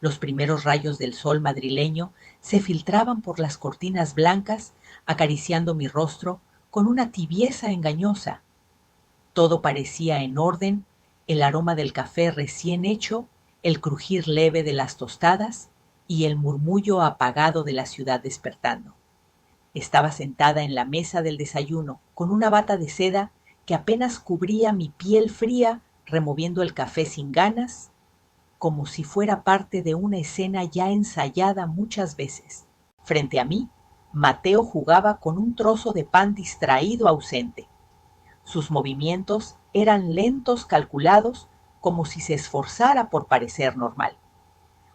Los primeros rayos del sol madrileño se filtraban por las cortinas blancas, acariciando mi rostro con una tibieza engañosa. Todo parecía en orden, el aroma del café recién hecho, el crujir leve de las tostadas y el murmullo apagado de la ciudad despertando. Estaba sentada en la mesa del desayuno, con una bata de seda que apenas cubría mi piel fría, removiendo el café sin ganas, como si fuera parte de una escena ya ensayada muchas veces. Frente a mí, Mateo jugaba con un trozo de pan distraído ausente. Sus movimientos eran lentos, calculados, como si se esforzara por parecer normal.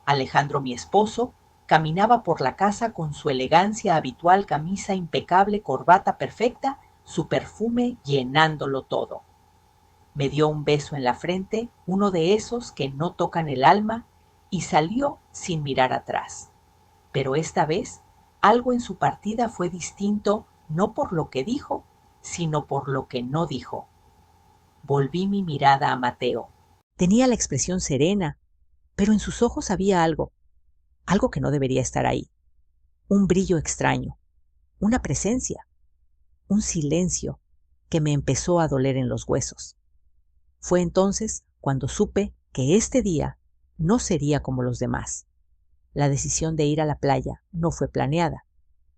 Alejandro, mi esposo, caminaba por la casa con su elegancia habitual, camisa impecable, corbata perfecta, su perfume llenándolo todo. Me dio un beso en la frente, uno de esos que no tocan el alma, y salió sin mirar atrás. Pero esta vez, algo en su partida fue distinto, no por lo que dijo, sino por lo que no dijo. Volví mi mirada a Mateo. Tenía la expresión serena, pero en sus ojos había algo que no debería estar ahí. Un brillo extraño, una presencia, un silencio que me empezó a doler en los huesos. Fue entonces cuando supe que este día no sería como los demás. La decisión de ir a la playa no fue planeada.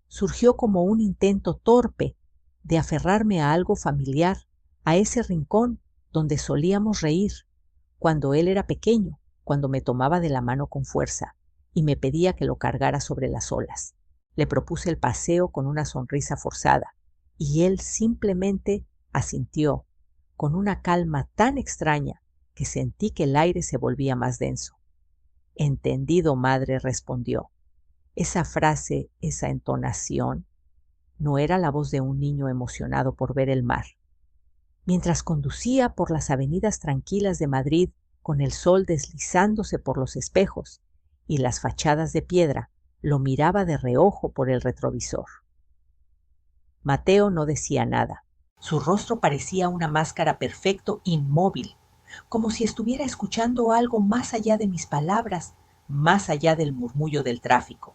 Surgió como un intento torpe de aferrarme a algo familiar, a ese rincón donde solíamos reír, cuando él era pequeño, cuando me tomaba de la mano con fuerza y me pedía que lo cargara sobre las olas. Le propuse el paseo con una sonrisa forzada, y él simplemente asintió, con una calma tan extraña que sentí que el aire se volvía más denso. Entendido, madre, respondió. Esa frase, esa entonación, no era la voz de un niño emocionado por ver el mar. Mientras conducía por las avenidas tranquilas de Madrid, con el sol deslizándose por los espejos y las fachadas de piedra, lo miraba de reojo por el retrovisor. Mateo no decía nada. Su rostro parecía una máscara perfecto, inmóvil, como si estuviera escuchando algo más allá de mis palabras, más allá del murmullo del tráfico.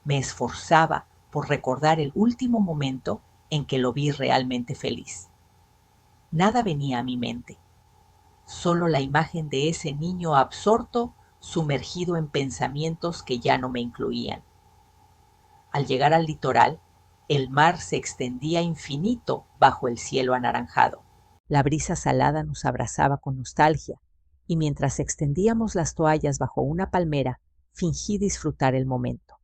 Me esforzaba por recordar el último momento en que lo vi realmente feliz. Nada venía a mi mente, solo la imagen de ese niño absorto, sumergido en pensamientos que ya no me incluían. Al llegar al litoral, el mar se extendía infinito bajo el cielo anaranjado. La brisa salada nos abrazaba con nostalgia, y mientras extendíamos las toallas bajo una palmera, fingí disfrutar el momento.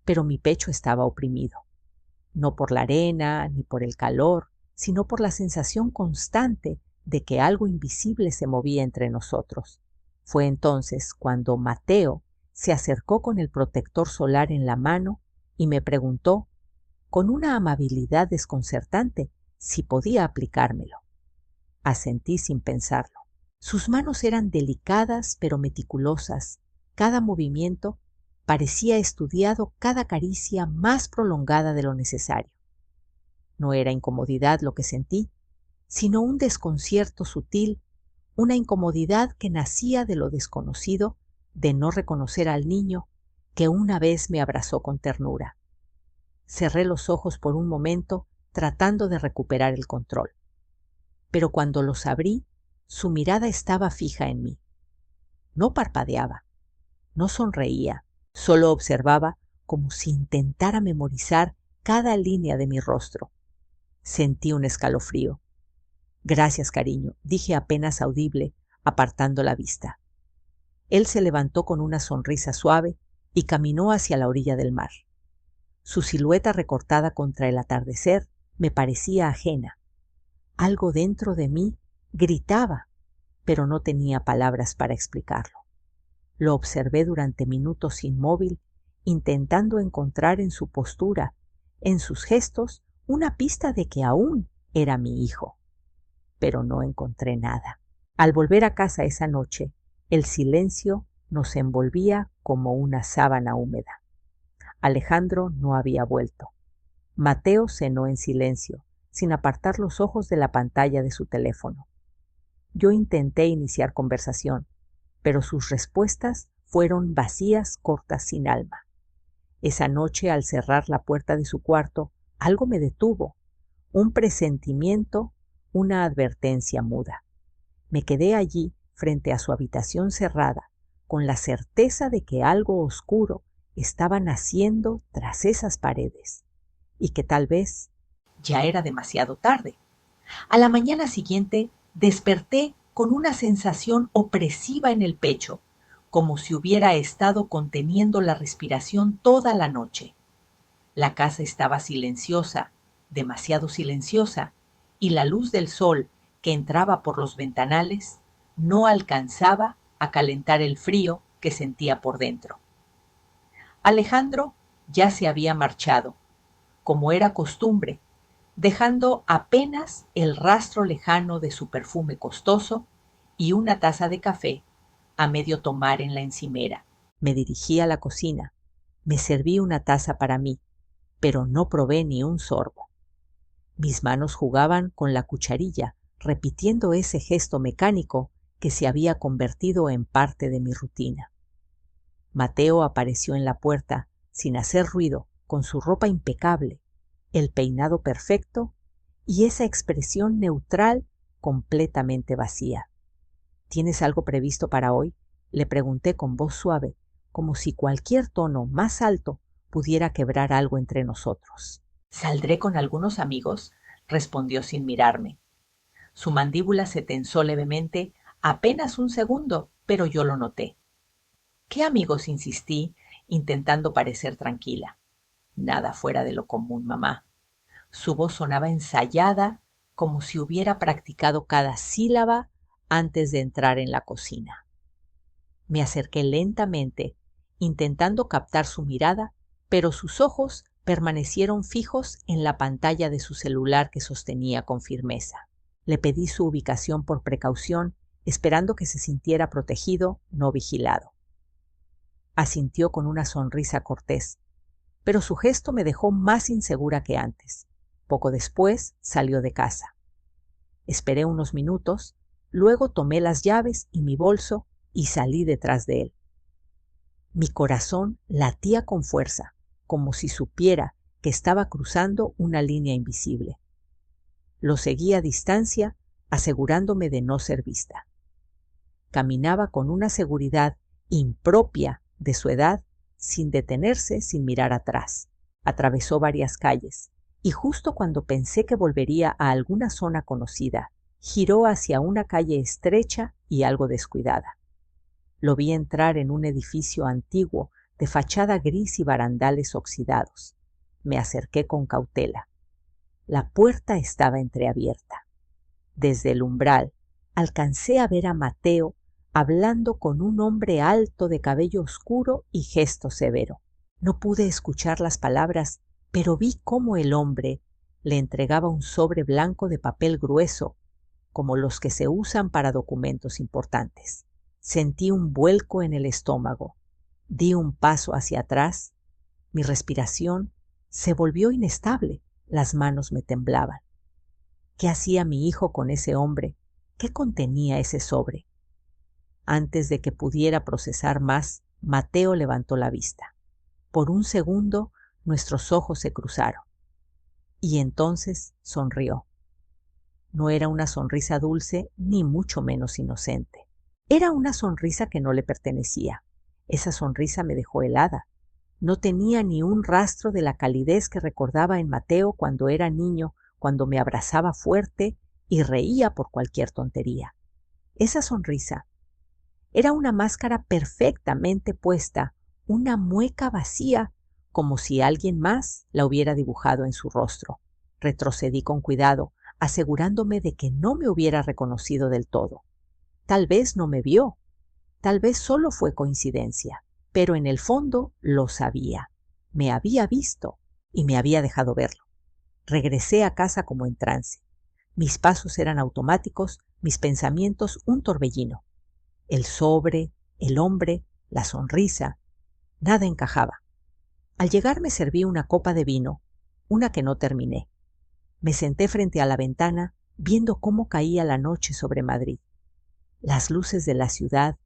Pero mi pecho estaba oprimido, no por la arena ni por el calor, sino por la sensación constante de que algo invisible se movía entre nosotros. Fue entonces cuando Mateo se acercó con el protector solar en la mano y me preguntó, con una amabilidad desconcertante, si podía aplicármelo. Asentí sin pensarlo. Sus manos eran delicadas pero meticulosas. Cada movimiento parecía estudiado, cada caricia más prolongada de lo necesario. No era incomodidad lo que sentí, sino un desconcierto sutil, una incomodidad que nacía de lo desconocido, de no reconocer al niño que una vez me abrazó con ternura. Cerré los ojos por un momento, tratando de recuperar el control. Pero cuando los abrí, su mirada estaba fija en mí. No parpadeaba, no sonreía, solo observaba como si intentara memorizar cada línea de mi rostro. Sentí un escalofrío. Gracias, cariño, dije apenas audible, apartando la vista. Él se levantó con una sonrisa suave y caminó hacia la orilla del mar. Su silueta recortada contra el atardecer me parecía ajena. Algo dentro de mí gritaba, pero no tenía palabras para explicarlo. Lo observé durante minutos inmóvil, intentando encontrar en su postura, en sus gestos, una pista de que aún era mi hijo. Pero no encontré nada. Al volver a casa esa noche, el silencio nos envolvía como una sábana húmeda. Alejandro no había vuelto. Mateo cenó en silencio, sin apartar los ojos de la pantalla de su teléfono. Yo intenté iniciar conversación, pero sus respuestas fueron vacías, cortas, sin alma. Esa noche, al cerrar la puerta de su cuarto, algo me detuvo, un presentimiento, una advertencia muda. Me quedé allí, frente a su habitación cerrada, con la certeza de que algo oscuro estaba naciendo tras esas paredes, y que tal vez ya era demasiado tarde. A la mañana siguiente desperté con una sensación opresiva en el pecho, como si hubiera estado conteniendo la respiración toda la noche. La casa estaba silenciosa, demasiado silenciosa, y la luz del sol que entraba por los ventanales no alcanzaba a calentar el frío que sentía por dentro. Alejandro ya se había marchado, como era costumbre, dejando apenas el rastro lejano de su perfume costoso y una taza de café a medio tomar en la encimera. Me dirigí a la cocina, me serví una taza para mí, pero no probé ni un sorbo. Mis manos jugaban con la cucharilla, repitiendo ese gesto mecánico que se había convertido en parte de mi rutina. Mateo apareció en la puerta, sin hacer ruido, con su ropa impecable, el peinado perfecto y esa expresión neutral completamente vacía. ¿Tienes algo previsto para hoy?, le pregunté con voz suave, como si cualquier tono más alto pudiera quebrar algo entre nosotros. «Saldré con algunos amigos», respondió sin mirarme. Su mandíbula se tensó levemente, apenas un segundo, pero yo lo noté. «¿Qué amigos?», insistí, intentando parecer tranquila. «Nada fuera de lo común, mamá». Su voz sonaba ensayada, como si hubiera practicado cada sílaba antes de entrar en la cocina. Me acerqué lentamente, intentando captar su mirada, pero sus ojos permanecieron fijos en la pantalla de su celular que sostenía con firmeza. Le pedí su ubicación por precaución, esperando que se sintiera protegido, no vigilado. Asintió con una sonrisa cortés, pero su gesto me dejó más insegura que antes. Poco después salió de casa. Esperé unos minutos, luego tomé las llaves y mi bolso y salí detrás de él. Mi corazón latía con fuerza, como si supiera que estaba cruzando una línea invisible. Lo seguí a distancia, asegurándome de no ser vista. Caminaba con una seguridad impropia de su edad, sin detenerse, sin mirar atrás. Atravesó varias calles, y justo cuando pensé que volvería a alguna zona conocida, giró hacia una calle estrecha y algo descuidada. Lo vi entrar en un edificio antiguo de fachada gris y barandales oxidados. Me acerqué con cautela. La puerta estaba entreabierta. Desde el umbral alcancé a ver a Mateo hablando con un hombre alto de cabello oscuro y gesto severo. No pude escuchar las palabras, pero vi cómo el hombre le entregaba un sobre blanco de papel grueso, como los que se usan para documentos importantes. Sentí un vuelco en el estómago. Di un paso hacia atrás. Mi respiración se volvió inestable. Las manos me temblaban. ¿Qué hacía mi hijo con ese hombre? ¿Qué contenía ese sobre? Antes de que pudiera procesar más, Mateo levantó la vista. Por un segundo, nuestros ojos se cruzaron. Y entonces sonrió. No era una sonrisa dulce, ni mucho menos inocente. Era una sonrisa que no le pertenecía. Esa sonrisa me dejó helada. No tenía ni un rastro de la calidez que recordaba en Mateo cuando era niño, cuando me abrazaba fuerte y reía por cualquier tontería. Esa sonrisa era una máscara perfectamente puesta, una mueca vacía, como si alguien más la hubiera dibujado en su rostro. Retrocedí con cuidado, asegurándome de que no me hubiera reconocido del todo. Tal vez no me vio, tal vez solo fue coincidencia, pero en el fondo lo sabía. Me había visto y me había dejado verlo. Regresé a casa como en trance. Mis pasos eran automáticos, mis pensamientos un torbellino. El sobre, el hombre, la sonrisa, nada encajaba. Al llegar me serví una copa de vino, una que no terminé. Me senté frente a la ventana, viendo cómo caía la noche sobre Madrid. Las luces de la ciudad,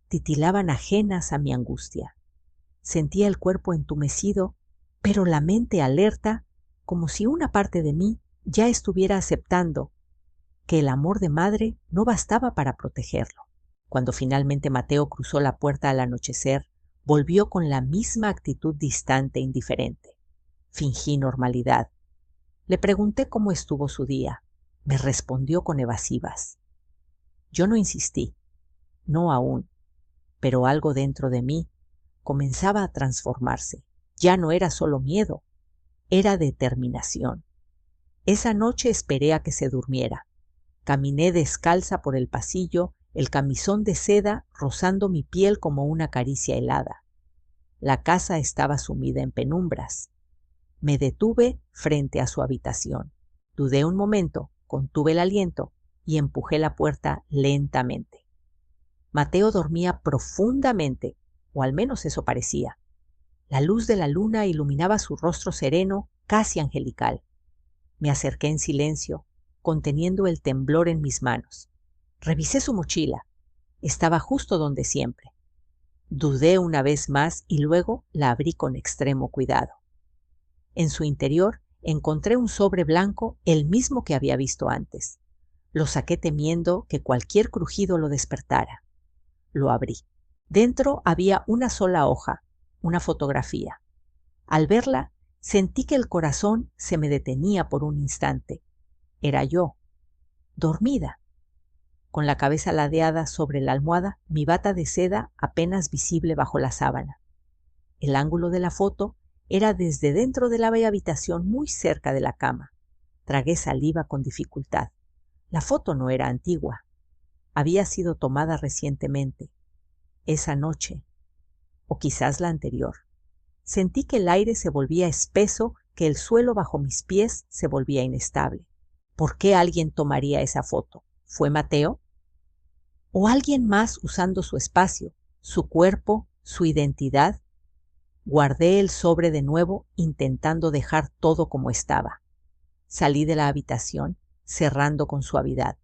titilaban ajenas a mi angustia. Sentía el cuerpo entumecido, pero la mente alerta, como si una parte de mí ya estuviera aceptando que el amor de madre no bastaba para protegerlo. Cuando finalmente Mateo cruzó la puerta al anochecer, volvió con la misma actitud distante e indiferente. Fingí normalidad. Le pregunté cómo estuvo su día. Me respondió con evasivas. Yo no insistí, no aún, pero algo dentro de mí comenzaba a transformarse. Ya no era solo miedo, era determinación. Esa noche esperé a que se durmiera. Caminé descalza por el pasillo, el camisón de seda rozando mi piel como una caricia helada. La casa estaba sumida en penumbras. Me detuve frente a su habitación. Dudé un momento, contuve el aliento y empujé la puerta lentamente. Mateo dormía profundamente, o al menos eso parecía. La luz de la luna iluminaba su rostro sereno, casi angelical. Me acerqué en silencio, conteniendo el temblor en mis manos. Revisé su mochila. Estaba justo donde siempre. Dudé una vez más y luego la abrí con extremo cuidado. En su interior encontré un sobre blanco, el mismo que había visto antes. Lo saqué temiendo que cualquier crujido lo despertara. Lo abrí. Dentro había una sola hoja, una fotografía. Al verla, sentí que el corazón se me detenía por un instante. Era yo, dormida, con la cabeza ladeada sobre la almohada, mi bata de seda apenas visible bajo la sábana. El ángulo de la foto era desde dentro de la habitación, muy cerca de la cama. Tragué saliva con dificultad. La foto no era antigua. Había sido tomada recientemente. Esa noche, o quizás la anterior. Sentí que el aire se volvía espeso, que el suelo bajo mis pies se volvía inestable. ¿Por qué alguien tomaría esa foto? ¿Fue Mateo? ¿O alguien más usando su espacio, su cuerpo, su identidad? Guardé el sobre de nuevo, intentando dejar todo como estaba. Salí de la habitación, cerrando con suavidad.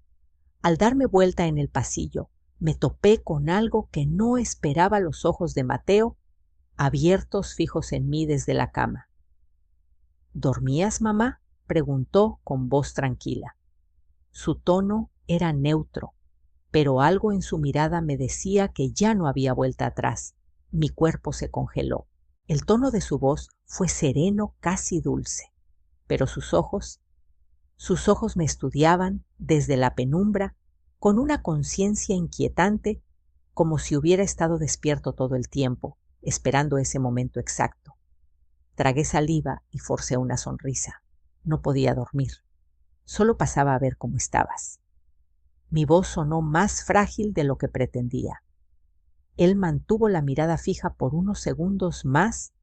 Al darme vuelta en el pasillo, me topé con algo que no esperaba los ojos de Mateo, abiertos fijos en mí desde la cama. ¿Dormías, mamá?, preguntó con voz tranquila. Su tono era neutro, pero algo en su mirada me decía que ya no había vuelta atrás. Mi cuerpo se congeló. El tono de su voz fue sereno, casi dulce, pero sus ojos me estudiaban desde la penumbra con una conciencia inquietante, como si hubiera estado despierto todo el tiempo, esperando ese momento exacto. Tragué saliva y forcé una sonrisa. No podía dormir. Solo pasaba a ver cómo estabas. Mi voz sonó más frágil de lo que pretendía. Él mantuvo la mirada fija por unos segundos más,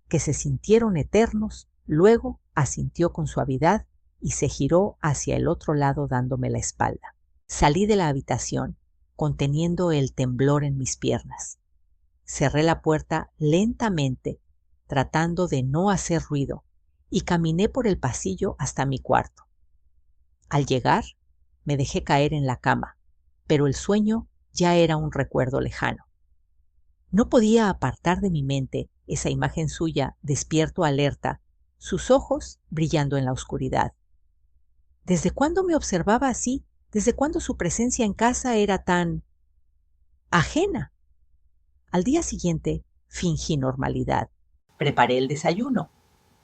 que se sintieron eternos, luego asintió con suavidad y se giró hacia el otro lado dándome la espalda. Salí de la habitación, conteniendo el temblor en mis piernas. Cerré la puerta lentamente, tratando de no hacer ruido, y caminé por el pasillo hasta mi cuarto. Al llegar, me dejé caer en la cama, pero el sueño ya era un recuerdo lejano. No podía apartar de mi mente esa imagen suya, despierto, alerta, sus ojos brillando en la oscuridad. ¿Desde cuándo me observaba así? ¿Desde cuándo su presencia en casa era tan ajena? Al día siguiente, fingí normalidad. Preparé el desayuno,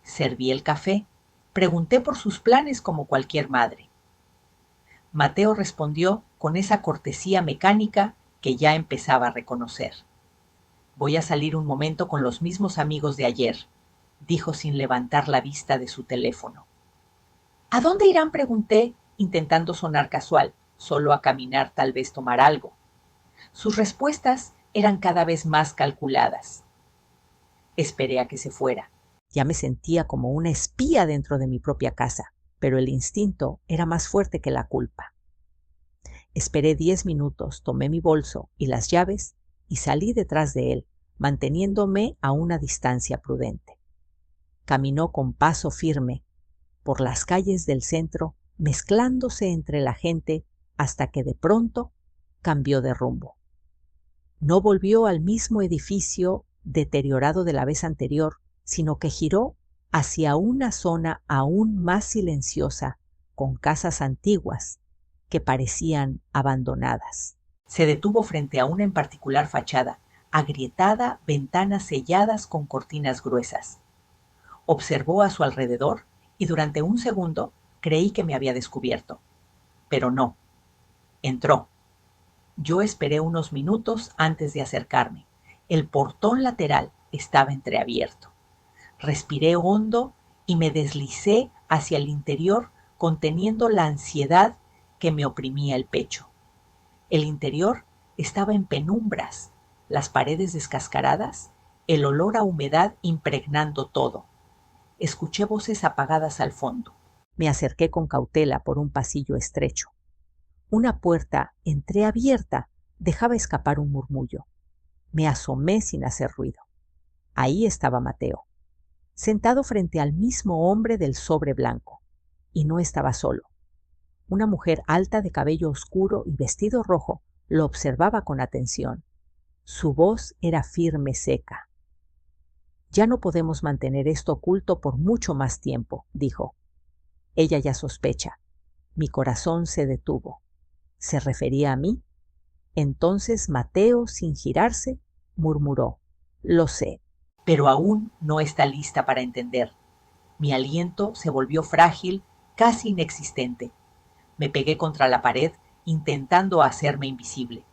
serví el café, pregunté por sus planes como cualquier madre. Mateo respondió con esa cortesía mecánica que ya empezaba a reconocer. Voy a salir un momento con los mismos amigos de ayer, dijo sin levantar la vista de su teléfono. ¿A dónde irán?, pregunté, intentando sonar casual, solo a caminar, tal vez tomar algo. Sus respuestas eran cada vez más calculadas. Esperé a que se fuera. Ya me sentía como una espía dentro de mi propia casa, pero el instinto era más fuerte que la culpa. Esperé 10 minutos, tomé mi bolso y las llaves y salí detrás de él, manteniéndome a una distancia prudente. Caminó con paso firme por las calles del centro, mezclándose entre la gente hasta que de pronto cambió de rumbo. No volvió al mismo edificio deteriorado de la vez anterior, sino que giró hacia una zona aún más silenciosa, con casas antiguas que parecían abandonadas. Se detuvo frente a una en particular fachada, agrietada, ventanas selladas con cortinas gruesas. Observó a su alrededor y durante un segundo creí que me había descubierto. Pero no. Entró. Yo esperé unos minutos antes de acercarme. El portón lateral estaba entreabierto. Respiré hondo y me deslicé hacia el interior conteniendo la ansiedad que me oprimía el pecho. El interior estaba en penumbras, las paredes descascaradas, el olor a humedad impregnando todo. Escuché voces apagadas al fondo. Me acerqué con cautela por un pasillo estrecho. Una puerta entreabierta dejaba escapar un murmullo. Me asomé sin hacer ruido. Ahí estaba Mateo, sentado frente al mismo hombre del sobre blanco. Y no estaba solo. Una mujer alta de cabello oscuro y vestido rojo lo observaba con atención. Su voz era firme, seca. «Ya no podemos mantener esto oculto por mucho más tiempo», dijo. «Ella ya sospecha». Mi corazón se detuvo. ¿Se refería a mí? Entonces Mateo, sin girarse, murmuró: «Lo sé». Pero aún no está lista para entender. Mi aliento se volvió frágil, casi inexistente. Me pegué contra la pared, intentando hacerme invisible.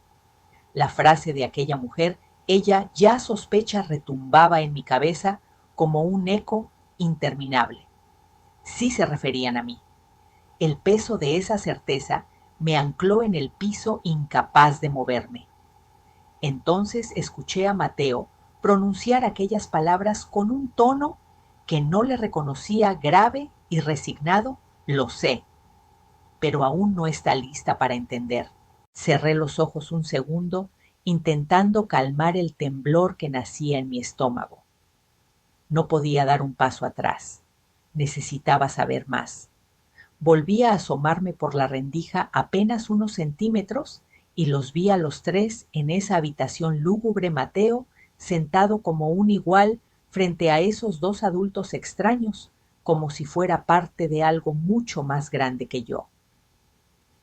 La frase de aquella mujer, ella ya sospecha, retumbaba en mi cabeza como un eco interminable. Sí se referían a mí. El peso de esa certeza me ancló en el piso, incapaz de moverme. Entonces escuché a Mateo pronunciar aquellas palabras con un tono que no le reconocía, grave y resignado. «Lo sé, pero aún no está lista para entender». Cerré los ojos un segundo, intentando calmar el temblor que nacía en mi estómago. No podía dar un paso atrás. Necesitaba saber más. Volví a asomarme por la rendija apenas unos centímetros y los vi a los tres en esa habitación lúgubre. Mateo sentado como un igual frente a esos dos adultos extraños, como si fuera parte de algo mucho más grande que yo.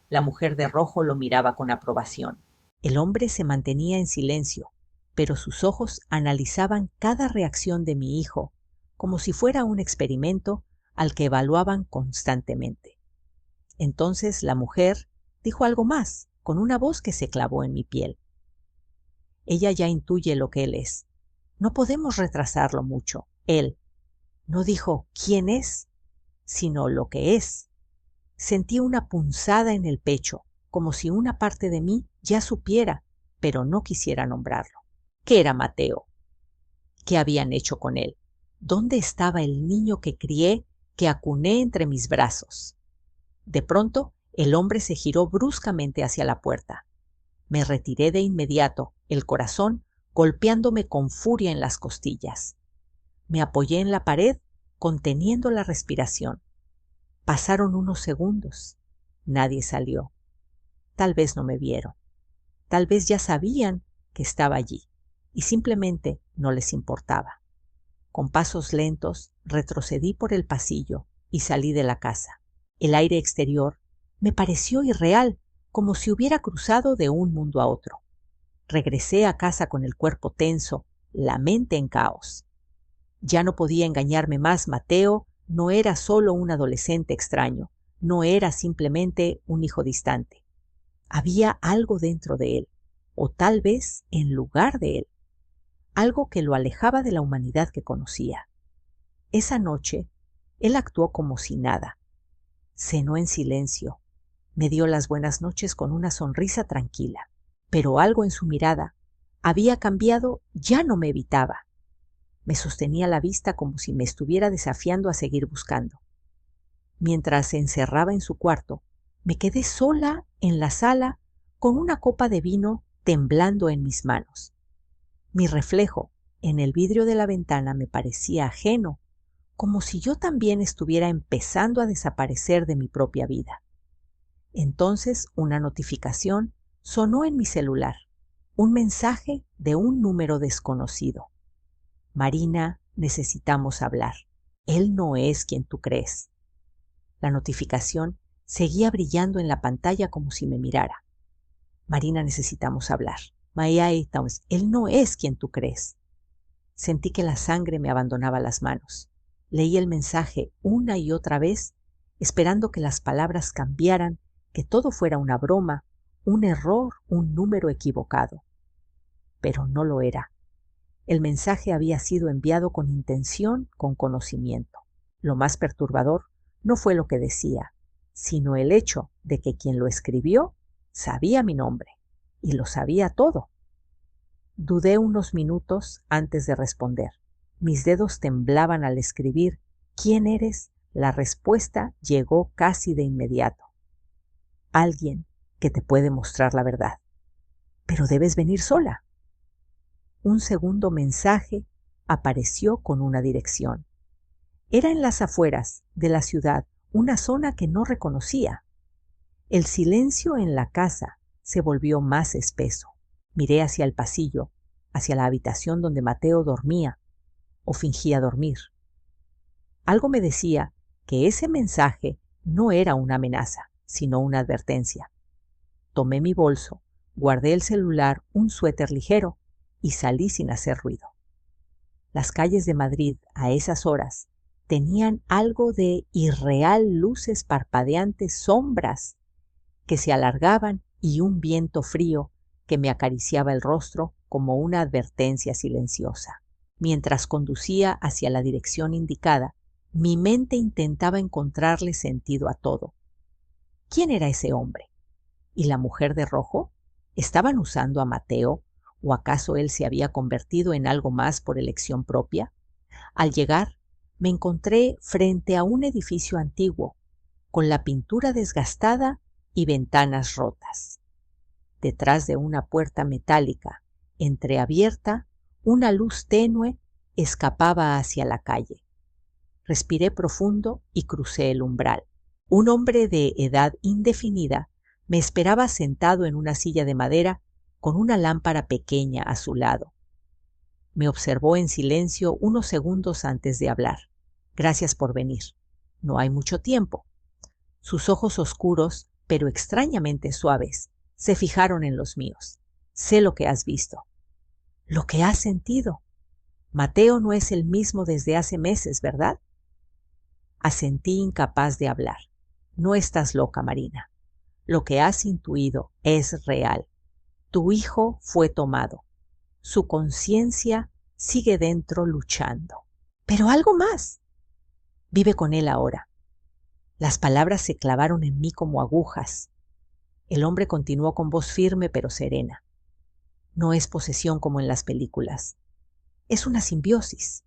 La mujer de rojo lo miraba con aprobación. El hombre se mantenía en silencio, pero sus ojos analizaban cada reacción de mi hijo, como si fuera un experimento al que evaluaban constantemente. Entonces la mujer dijo algo más, con una voz que se clavó en mi piel. «Ella ya intuye lo que él es. No podemos retrasarlo mucho. Él no dijo quién es, sino lo que es». Sentí una punzada en el pecho, como si una parte de mí ya supiera, pero no quisiera nombrarlo. ¿Qué era Mateo? ¿Qué habían hecho con él? ¿Dónde estaba el niño que crié, que acuné entre mis brazos? De pronto, el hombre se giró bruscamente hacia la puerta. Me retiré de inmediato, el corazón golpeándome con furia en las costillas. Me apoyé en la pared, conteniendo la respiración. Pasaron unos segundos. Nadie salió. Tal vez no me vieron. Tal vez ya sabían que estaba allí y simplemente no les importaba. Con pasos lentos retrocedí por el pasillo y salí de la casa. El aire exterior me pareció irreal, como si hubiera cruzado de un mundo a otro. Regresé a casa con el cuerpo tenso, la mente en caos. Ya no podía engañarme más. Mateo no era solo un adolescente extraño, no era simplemente un hijo distante. Había algo dentro de él, o tal vez en lugar de él, algo que lo alejaba de la humanidad que conocía. Esa noche, él actuó como si nada. Cenó en silencio, me dio las buenas noches con una sonrisa tranquila, pero algo en su mirada había cambiado, ya no me evitaba. Me sostenía la vista como si me estuviera desafiando a seguir buscando. Mientras se encerraba en su cuarto, me quedé sola en la sala con una copa de vino temblando en mis manos. Mi reflejo en el vidrio de la ventana me parecía ajeno, como si yo también estuviera empezando a desaparecer de mi propia vida. Entonces una notificación sonó en mi celular. Un mensaje de un número desconocido. Marina, necesitamos hablar. Él no es quien tú crees. La notificación seguía brillando en la pantalla como si me mirara. Marina, necesitamos hablar. Él no es quien tú crees. Sentí que la sangre me abandonaba las manos. Leí el mensaje una y otra vez, esperando que las palabras cambiaran, que todo fuera una broma, un error, un número equivocado. Pero no lo era. El mensaje había sido enviado con intención, con conocimiento. Lo más perturbador no fue lo que decía, sino el hecho de que quien lo escribió sabía mi nombre, y lo sabía todo. Dudé unos minutos antes de responder. Mis dedos temblaban al escribir ¿quién eres? La respuesta llegó casi de inmediato. Alguien que te puede mostrar la verdad. Pero debes venir sola. Un segundo mensaje apareció con una dirección. Era en las afueras de la ciudad, una zona que no reconocía. El silencio en la casa se volvió más espeso. Miré hacia el pasillo, hacia la habitación donde Mateo dormía o fingía dormir. Algo me decía que ese mensaje no era una amenaza, sino una advertencia. Tomé mi bolso, guardé el celular, un suéter ligero y salí sin hacer ruido. Las calles de Madrid a esas horas tenían algo de irreal, luces parpadeantes, sombras que se alargaban y un viento frío que me acariciaba el rostro como una advertencia silenciosa. Mientras conducía hacia la dirección indicada, mi mente intentaba encontrarle sentido a todo. ¿Quién era ese hombre? ¿Y la mujer de rojo? ¿Estaban usando a Mateo? ¿O acaso él se había convertido en algo más por elección propia? Al llegar, me encontré frente a un edificio antiguo, con la pintura desgastada y ventanas rotas. Detrás de una puerta metálica, entreabierta, una luz tenue escapaba hacia la calle. Respiré profundo y crucé el umbral. Un hombre de edad indefinida me esperaba sentado en una silla de madera con una lámpara pequeña a su lado. Me observó en silencio unos segundos antes de hablar. Gracias por venir. No hay mucho tiempo. Sus ojos oscuros, pero extrañamente suaves, se fijaron en los míos. Sé lo que has visto. Lo que has sentido. Mateo no es el mismo desde hace meses, ¿verdad? Asentí incapaz de hablar. No estás loca, Marina. Lo que has intuido es real. Tu hijo fue tomado. Su conciencia sigue dentro luchando. Pero algo más. Vive con él ahora. Las palabras se clavaron en mí como agujas. El hombre continuó con voz firme pero serena. No es posesión como en las películas. Es una simbiosis.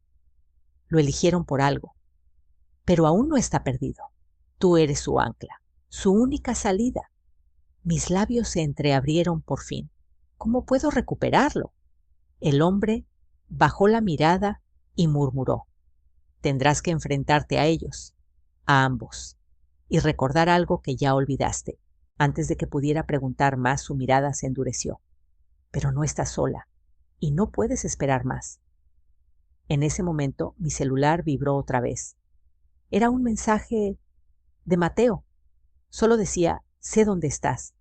Lo eligieron por algo. Pero aún no está perdido. Tú eres su ancla, su única salida. Mis labios se entreabrieron por fin. ¿Cómo puedo recuperarlo? El hombre bajó la mirada y murmuró. Tendrás que enfrentarte a ellos, a ambos, y recordar algo que ya olvidaste. Antes de que pudiera preguntar más, su mirada se endureció. Pero no estás sola, y no puedes esperar más. En ese momento, mi celular vibró otra vez. Era un mensaje de Mateo. Solo decía, sé dónde estás.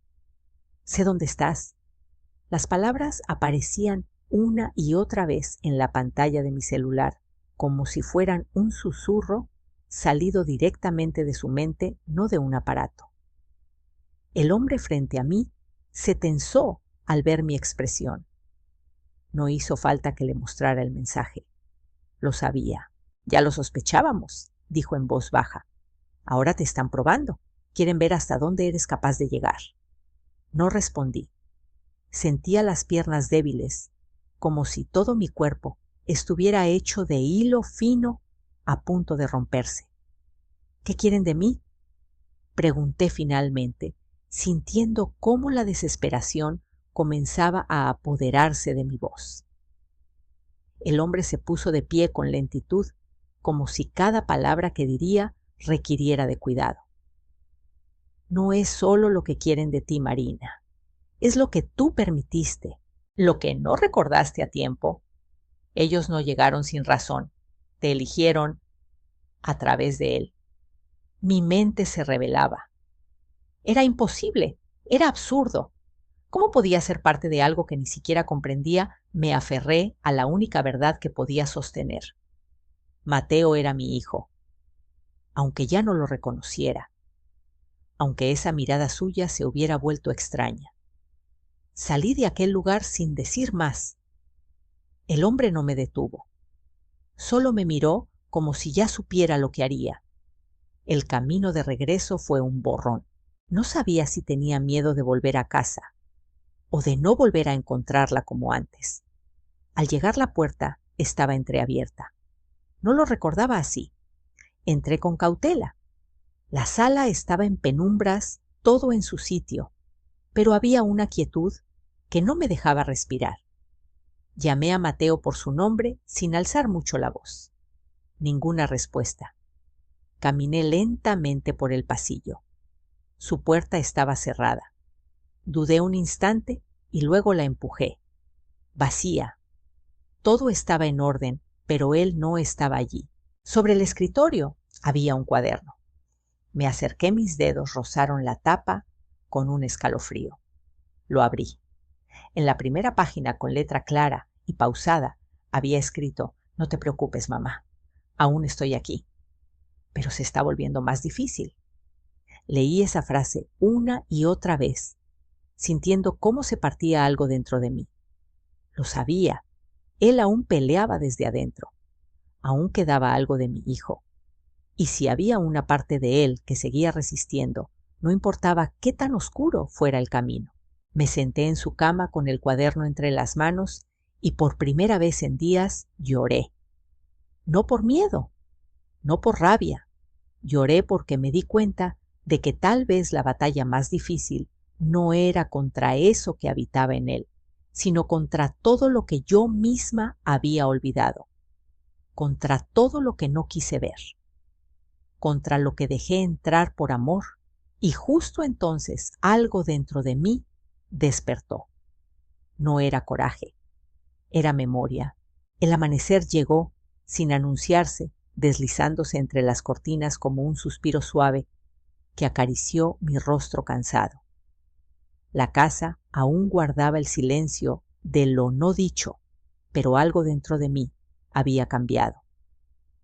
Sé dónde estás. Las palabras aparecían una y otra vez en la pantalla de mi celular, como si fueran un susurro salido directamente de su mente, no de un aparato. El hombre frente a mí se tensó al ver mi expresión. No hizo falta que le mostrara el mensaje. Lo sabía. Ya lo sospechábamos, dijo en voz baja. Ahora te están probando. Quieren ver hasta dónde eres capaz de llegar. No respondí. Sentía las piernas débiles, como si todo mi cuerpo estuviera hecho de hilo fino a punto de romperse. ¿Qué quieren de mí? Pregunté finalmente, sintiendo cómo la desesperación comenzaba a apoderarse de mi voz. El hombre se puso de pie con lentitud, como si cada palabra que diría requiriera de cuidado. No es solo lo que quieren de ti, Marina. Es lo que tú permitiste, Lo que no recordaste a tiempo, ellos no llegaron sin razón, te eligieron a través de él. Mi mente se rebelaba. Era imposible, era absurdo. ¿Cómo podía ser parte de algo que ni siquiera comprendía? Me aferré a la única verdad que podía sostener. Mateo era mi hijo, aunque ya no lo reconociera, aunque esa mirada suya se hubiera vuelto extraña. Salí de aquel lugar sin decir más. El hombre no me detuvo. Solo me miró como si ya supiera lo que haría. El camino de regreso fue un borrón. No sabía si tenía miedo de volver a casa o de no volver a encontrarla como antes. Al llegar la puerta estaba entreabierta. No lo recordaba así. Entré con cautela. La sala estaba en penumbras, todo en su sitio, pero había una quietud que no me dejaba respirar. Llamé a Mateo por su nombre sin alzar mucho la voz. Ninguna respuesta. Caminé lentamente por el pasillo. Su puerta estaba cerrada. Dudé un instante y luego la empujé. Vacía. Todo estaba en orden, pero él no estaba allí. Sobre el escritorio había un cuaderno. Me acerqué, mis dedos rozaron la tapa con un escalofrío. Lo abrí. En la primera página, con letra clara y pausada, había escrito: «No te preocupes, mamá. Aún estoy aquí». Pero se está volviendo más difícil. Leí esa frase una y otra vez, sintiendo cómo se partía algo dentro de mí. Lo sabía. Él aún peleaba desde adentro. Aún quedaba algo de mi hijo. Y si había una parte de él que seguía resistiendo, no importaba qué tan oscuro fuera el camino. Me senté en su cama con el cuaderno entre las manos y por primera vez en días lloré. No por miedo, no por rabia. Lloré porque me di cuenta de que tal vez la batalla más difícil no era contra eso que habitaba en él, sino contra todo lo que yo misma había olvidado, contra todo lo que no quise ver, contra lo que dejé entrar por amor, y justo entonces algo dentro de mí despertó. No era coraje, era memoria. El amanecer llegó sin anunciarse, deslizándose entre las cortinas como un suspiro suave que acarició mi rostro cansado. La casa aún guardaba el silencio de lo no dicho, pero algo dentro de mí había cambiado.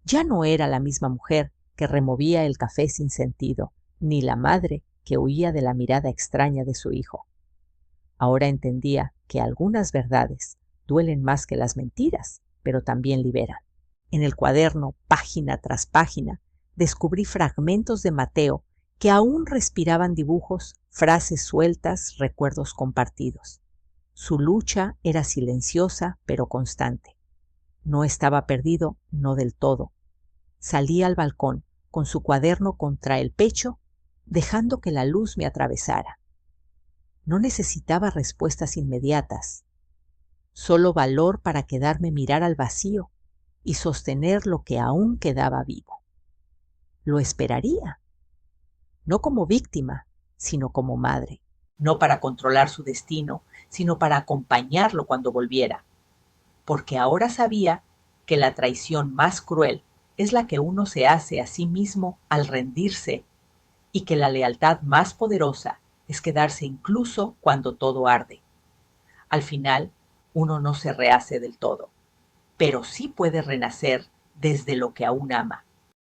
Ya no era la misma mujer que removía el café sin sentido, ni la madre que huía de la mirada extraña de su hijo. Ahora entendía que algunas verdades duelen más que las mentiras, pero también liberan. En el cuaderno, página tras página, descubrí fragmentos de Mateo que aún respiraban dibujos, frases sueltas, recuerdos compartidos. Su lucha era silenciosa pero constante. No estaba perdido, no del todo. Salí al balcón con su cuaderno contra el pecho, dejando que la luz me atravesara. No necesitaba respuestas inmediatas, solo valor para quedarme mirar al vacío y sostener lo que aún quedaba vivo. Lo esperaría, no como víctima, sino como madre. No para controlar su destino, sino para acompañarlo cuando volviera. Porque ahora sabía que la traición más cruel es la que uno se hace a sí mismo al rendirse, y que la lealtad más poderosa es quedarse incluso cuando todo arde. Al final, uno no se rehace del todo, pero sí puede renacer desde lo que aún ama.